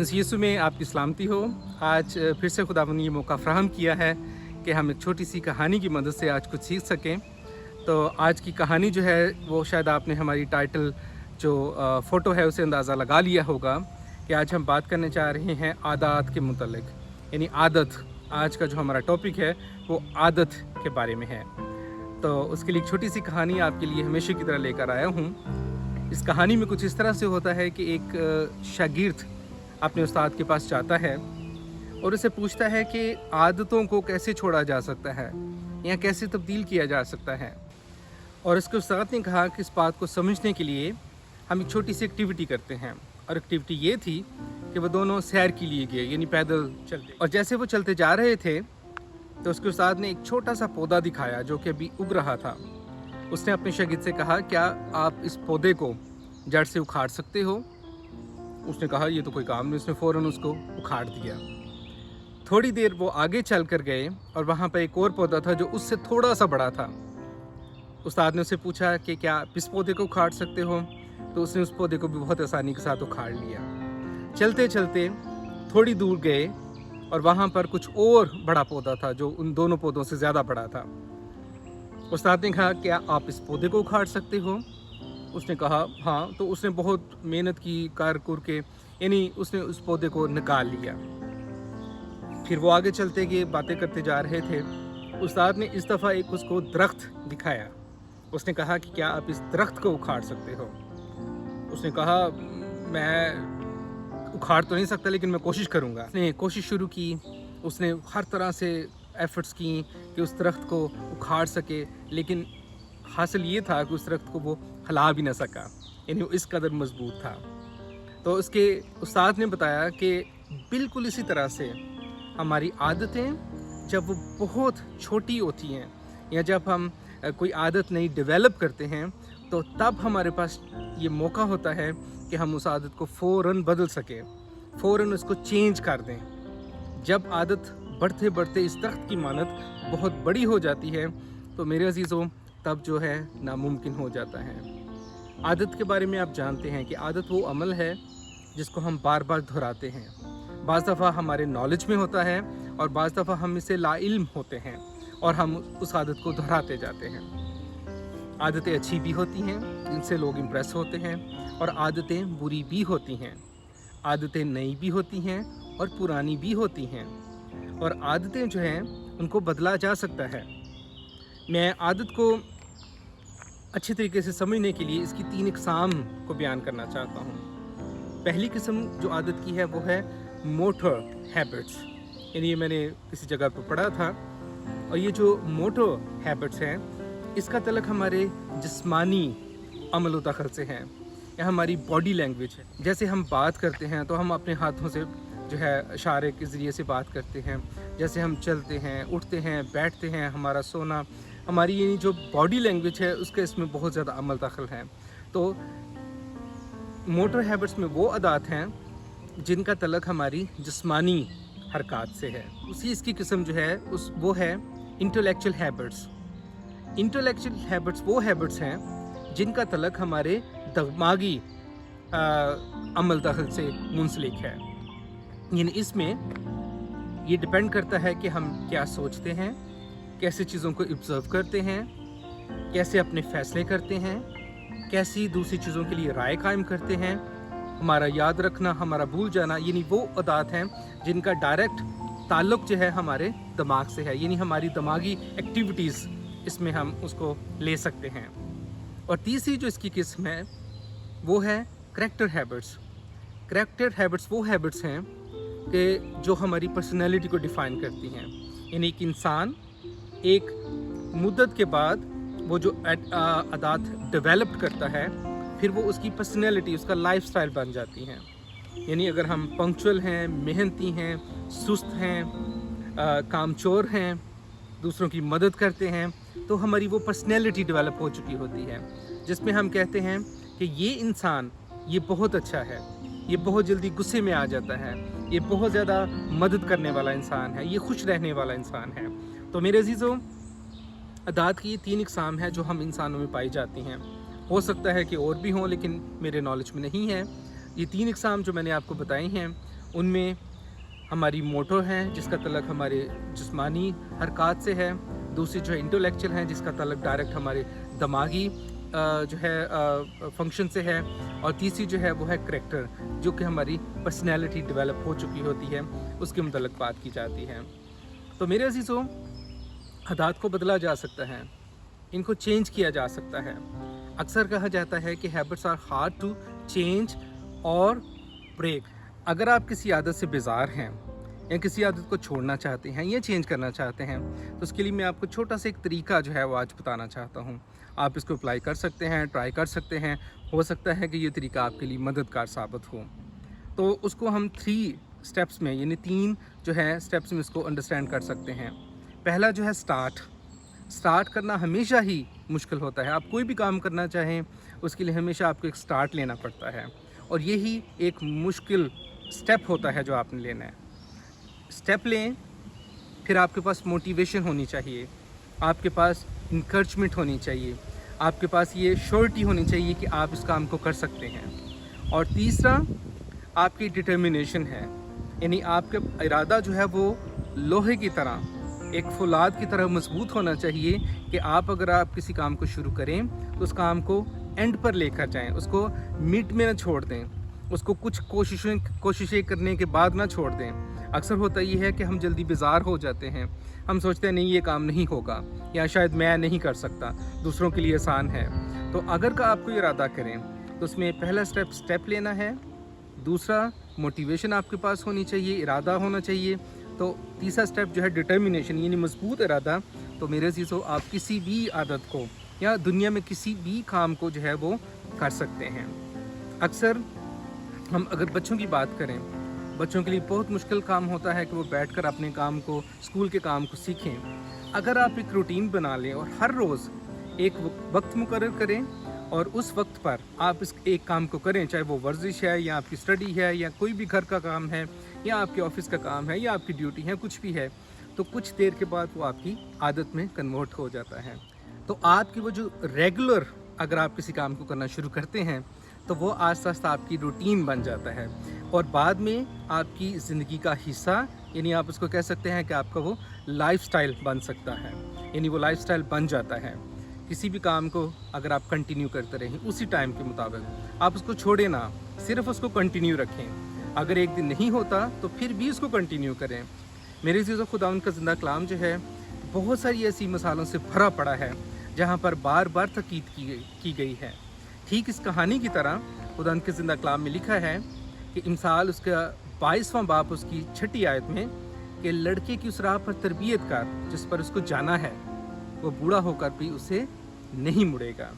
मसीह यीशु में आपकी सलामती हो। आज फिर से खुदावंद ने ये मौका फ़राहम किया है कि हम एक छोटी सी कहानी की मदद से आज कुछ सीख सकें। तो आज की कहानी जो है वो शायद आपने हमारी टाइटल जो फ़ोटो है उसे अंदाज़ा लगा लिया होगा कि आज हम बात करने जा रहे हैं आदत के मुतल्लिक, यानी आदत। आज का जो हमारा टॉपिक है वो आदत के बारे में है। तो उसके लिए एक छोटी सी कहानी आपके लिए हमेशा की तरह लेकर आया हूँ। इस कहानी में कुछ इस तरह से होता है कि एक शागिर्द अपने उस्ताद के पास जाता है और उसे पूछता है कि आदतों को कैसे छोड़ा जा सकता है या कैसे तब्दील किया जा सकता है। और उसके उस्ताद ने कहा कि इस बात को समझने के लिए हम एक छोटी सी एक्टिविटी करते हैं। और एक्टिविटी ये थी कि वो दोनों सैर के लिए गए, यानी पैदल चलते। और जैसे वो चलते जा रहे थे तो उसके उस्ताद ने एक छोटा सा पौधा दिखाया जो कि अभी उग रहा था। उसने अपने शागिर्द से कहा, क्या आप इस पौधे को जड़ से उखाड़ सकते हो? उसने कहा, ये तो कोई काम नहीं। उसने फ़ौरन उसको उखाड़ दिया। थोड़ी देर वो आगे चल कर गए और वहाँ पर एक और पौधा था जो उससे थोड़ा सा बड़ा था। उस्ताद ने उससे पूछा कि क्या आप इस पौधे को उखाड़ सकते हो? तो उसने उस पौधे को भी बहुत आसानी के साथ उखाड़ लिया। चलते चलते थोड़ी दूर गए और वहाँ पर कुछ और बड़ा पौधा था जो उन दोनों पौधों से ज़्यादा बड़ा था। उस्ताद ने कहा, क्या आप इस पौधे को उखाड़ सकते हो? उसने कहा हाँ। तो उसने बहुत मेहनत की, कार के, यानी उसने उस पौधे को निकाल लिया। फिर वो आगे चलते गए, बातें करते जा रहे थे। उस्ताद ने इस दफ़ा एक उसको दरख्त दिखाया। उसने कहा कि क्या आप इस दरख्त को उखाड़ सकते हो? उसने कहा, मैं उखाड़ तो नहीं सकता लेकिन मैं कोशिश करूँगा। उसने कोशिश शुरू की। उसने हर तरह से एफ़र्ट्स की कि उस दरख्त को उखाड़ सके, लेकिन हासिल ये था कि उस दरख्त को वो हिला भी ना सका, यानी वो इस कदर मजबूत था। तो उसके उस्ताद ने बताया कि बिल्कुल इसी तरह से हमारी आदतें जब वो बहुत छोटी होती हैं या जब हम कोई आदत नई डेवलप करते हैं तो तब हमारे पास ये मौका होता है कि हम उस आदत को फ़ौरन बदल सकें, फ़ौरन उसको चेंज कर दें। जब आदत बढ़ते बढ़ते इस दरख्त की मानत बहुत बड़ी हो जाती है तो मेरे अजीज़ों तब जो है नामुमकिन हो जाता है। आदत के बारे में आप जानते हैं कि आदत वो अमल है जिसको हम बार बार दोहराते हैं। बाज़ दफ़ा हमारे नॉलेज में होता है और बाज़ दफ़ा हम इससे लाइल्म होते हैं और हम उस आदत को दोहराते जाते हैं। आदतें अच्छी भी होती हैं, इनसे लोग इम्प्रेस होते हैं, और आदतें बुरी भी होती हैं। आदतें नई भी होती हैं और पुरानी भी होती हैं, और आदतें जो हैं उनको बदला जा सकता है। मैं आदत को अच्छे तरीके से समझने के लिए इसकी 3 इकसाम को बयान करना चाहता हूँ। पहली किस्म जो आदत की है वो है मोटर हैबिट्स, यानी ये मैंने किसी जगह पर पढ़ा था। और ये जो मोटर हैबिट्स हैं इसका तल्लुक़ हमारे जिस्मानी अमल व दखल से है, या हमारी बॉडी लैंग्वेज है। जैसे हम बात करते हैं तो हम अपने हाथों से जो है इशारे के ज़रिए से बात करते हैं। जैसे हम चलते हैं, उठते हैं, बैठते हैं, हमारा सोना, हमारी ये जो बॉडी लैंग्वेज है उसका इसमें बहुत ज़्यादा अमल दखल है। तो मोटर हैबिट्स में वो आदत हैं जिनका तल्लुक़ हमारी जिस्मानी हरकत से है। उसी इसकी किस्म जो है वो है इंटेलेक्चुअल हैबिट्स। इंटेलेक्चुअल हैबिट्स वो हैबिट्स हैं जिनका तल्लुक़ हमारे दिमागी अमल दखल से मुंसलिक है। यानी इसमें ये डिपेंड करता है कि हम क्या सोचते हैं, कैसे चीज़ों को ऑब्ज़र्व करते हैं, कैसे अपने फ़ैसले करते हैं, कैसी दूसरी चीज़ों के लिए राय कायम करते हैं, हमारा याद रखना, हमारा भूल जाना, यानी वो आदत हैं जिनका डायरेक्ट ताल्लुक़ जो है हमारे दिमाग से है, यानी हमारी दिमागी एक्टिविटीज़ इसमें हम उसको ले सकते हैं। और तीसरी जो इसकी किस्म है वो है करैक्टर हैबिट्स। करैक्टर हैबिट्स वो हैबिट्स हैं कि जो हमारी पर्सनैलिटी को डिफ़ाइन करती हैं, यानी एक इंसान एक मुद्दत के बाद वो जो आदत डेवलप करता है फिर वो उसकी पर्सनैलिटी, उसका लाइफस्टाइल बन जाती हैं। यानी अगर हम पंक्चुअल हैं, मेहनती हैं, सुस्त हैं, कामचोर हैं, दूसरों की मदद करते हैं, तो हमारी वो पर्सनैलिटी डेवलप हो चुकी होती है जिसमें हम कहते हैं कि ये इंसान ये बहुत अच्छा है, ये बहुत जल्दी गुस्से में आ जाता है, ये बहुत ज़्यादा मदद करने वाला इंसान है, ये खुश रहने वाला इंसान है। तो मेरे अजीज़ों, आदत की 3 इकसाम है जो हम इंसानों में पाई जाती हैं। हो सकता है कि और भी हों लेकिन मेरे नॉलेज में नहीं है। ये 3 इकसाम जो मैंने आपको बताई हैं उनमें हमारी मोटो हैं जिसका तल्लुक़ हमारे जिस्मानी हरकत से है, दूसरी जो है इंटेलेक्चुअल हैं जिसका तल्लुक़ डायरेक्ट हमारे दिमागी जो है फंक्शन से है, और तीसरी जो है वो है करैक्टर, जो कि हमारी पर्सनैलिटी डेवलप हो चुकी होती है, उसके मुतल्लिक़ बात की जाती है। तो मेरे अज़ीज़ों, आदत को बदला जा सकता है, इनको चेंज किया जा सकता है। अक्सर कहा जाता है कि habits are hard to change और ब्रेक। अगर आप किसी आदत से बेजार हैं या किसी आदत को छोड़ना चाहते हैं या चेंज करना चाहते हैं, तो उसके लिए मैं आपको छोटा सा एक तरीका जो है वो आज बताना चाहता हूँ। आप इसको अप्लाई कर सकते हैं, ट्राई कर सकते हैं, हो सकता है कि ये तरीका आपके लिए मददगार साबित हो। तो उसको हम 3 स्टेप्स में, यानी 3 जो है स्टेप्स में इसको अंडरस्टैंड कर सकते हैं। पहला जो है स्टार्ट करना हमेशा ही मुश्किल होता है। आप कोई भी काम करना चाहें उसके लिए हमेशा आपको एक स्टार्ट लेना पड़ता है, और यही एक मुश्किल स्टेप होता है जो आपने लेना है। स्टेप लें, फिर आपके पास मोटिवेशन होनी चाहिए, आपके पास इंकरेजमेंट होनी चाहिए, आपके पास ये श्योरिटी होनी चाहिए कि आप इस काम को कर सकते हैं। और तीसरा आपकी डिटर्मिनेशन है, यानी आपका इरादा जो है वो लोहे की तरह, एक फौलाद की तरह मजबूत होना चाहिए कि अगर आप किसी काम को शुरू करें तो उस काम को एंड पर लेकर जाएं, उसको मिड में ना छोड़ दें, उसको कुछ कोशिशें करने के बाद ना छोड़ दें। अक्सर होता ये है कि हम जल्दी बेजार हो जाते हैं, हम सोचते हैं नहीं ये काम नहीं होगा, या शायद मैं नहीं कर सकता, दूसरों के लिए आसान है। तो अगर का आपको इरादा करें तो उसमें पहला स्टेप लेना है, दूसरा मोटिवेशन आपके पास होनी चाहिए, इरादा होना चाहिए, तो तीसरा स्टेप जो है डिटर्मिनेशन, यानी मजबूत इरादा। तो मेरे अज़ीज़ों, आप किसी भी आदत को या दुनिया में किसी भी काम को जो है वो कर सकते हैं। अक्सर हम अगर बच्चों की बात करें, बच्चों के लिए बहुत मुश्किल काम होता है कि वो बैठकर अपने काम को, स्कूल के काम को सीखें। अगर आप एक रूटीन बना लें और हर रोज़ एक वक्त मुकर्रर करें और उस वक्त पर आप इस एक काम को करें, चाहे वो वर्जिश है या आपकी स्टडी है या कोई भी घर का काम है या आपके ऑफिस का काम है या आपकी ड्यूटी है, कुछ भी है, तो कुछ देर के बाद वो आपकी आदत में कन्वर्ट हो जाता है। तो आपकी वो जो रेगुलर अगर आप किसी काम को करना शुरू करते हैं तो वो आस्ता आस्ता आपकी रूटीन बन जाता है, और बाद में आपकी ज़िंदगी का हिस्सा, यानी आप उसको कह सकते हैं कि आपका वो लाइफस्टाइल बन सकता है, यानी वो लाइफस्टाइल बन जाता है। किसी भी काम को अगर आप कंटिन्यू करते रहें उसी टाइम के मुताबिक, आप उसको छोड़ें ना, सिर्फ उसको कंटिन्यू रखें। अगर एक दिन नहीं होता तो फिर भी उसको कंटिन्यू करें। मेरे चीज़ों खुदावंद का ज़िंदा कलाम जो है बहुत सारी ऐसी मिसालों से भरा पड़ा है जहाँ पर बार बार ताकीद की गई है। ठीक इस कहानी की तरह खुदावंद के ज़िंदा कलाम में लिखा है कि मिसाल उसका 22वां बाब उसकी 6ठी आयत में, कि लड़के की उस राह पर तरबियत कर जिस पर उसको जाना है, वो बूढ़ा होकर भी उसे नहीं मुड़ेगा।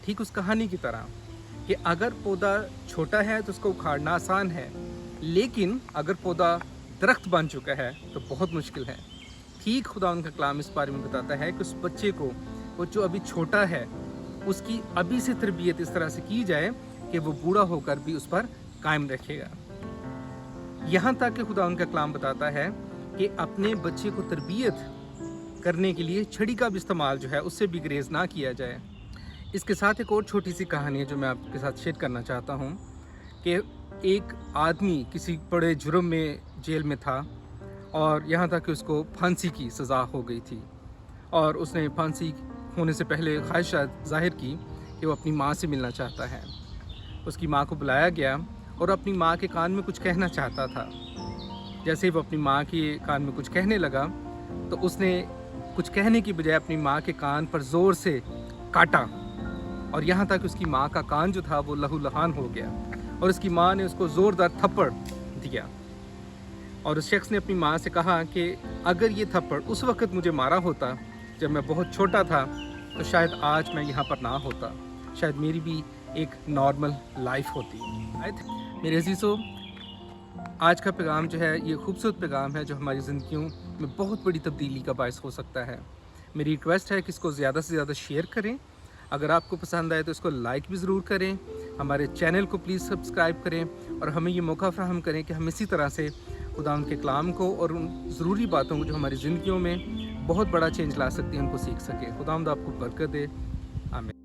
ठीक उस कहानी की तरह कि अगर पौधा छोटा है तो उसको उखाड़ना आसान है, लेकिन अगर पौधा दरख्त बन चुका है तो बहुत मुश्किल है। ठीक खुदावंद का कलाम इस बारे में बताता है कि उस बच्चे को, वो जो अभी छोटा है, उसकी अभी से तरबियत इस तरह से की जाए कि वो बूढ़ा होकर भी उस पर कायम रखेगा। यहाँ तक कि खुदावंद का कलाम बताता है कि अपने बच्चे को तरबियत करने के लिए छड़ी का भी इस्तेमाल जो है उससे भी ग्रेज ना किया जाए। इसके साथ एक और छोटी सी कहानी है जो मैं आपके साथ शेयर करना चाहता हूँ कि एक आदमी किसी बड़े जुर्म में जेल में था, और यहाँ तक कि उसको फांसी की सज़ा हो गई थी, और उसने फांसी होने से पहले ख्वाहिश जाहिर की कि वो अपनी माँ से मिलना चाहता है। उसकी माँ को बुलाया गया और अपनी माँ के कान में कुछ कहना चाहता था। जैसे ही वो अपनी माँ के कान में कुछ कहने लगा तो उसने कुछ कहने की बजाय अपनी माँ के कान पर ज़ोर से काटा, और यहाँ तक उसकी माँ का कान जो था वो लहू लहान हो गया, और उसकी माँ ने उसको ज़ोरदार थप्पड़ दिया। और उस शख्स ने अपनी माँ से कहा कि अगर ये थप्पड़ उस वक़्त मुझे मारा होता जब मैं बहुत छोटा था तो शायद आज मैं यहाँ पर ना होता, शायद मेरी भी एक नॉर्मल लाइफ होती। मेरे अज़ीज़ों, आज का पैगाम जो है ये खूबसूरत पैगाम है जो हमारी ज़िंदगियों में बहुत बड़ी तब्दीली का बायस हो सकता है। मेरी रिक्वेस्ट है कि इसको ज़्यादा से ज़्यादा शेयर करें। अगर आपको पसंद आए तो इसको लाइक भी ज़रूर करें। हमारे चैनल को प्लीज़ सब्सक्राइब करें और हमें ये मौका फ़राहम करें कि हम इसी तरह से खुदावंद के कलाम को और उन ज़रूरी बातों को जो हमारी ज़िंदगियों में बहुत बड़ा चेंज ला सकती हैं उनको सीख सकें। खुदावंद आपको बरकत दे। आमीन।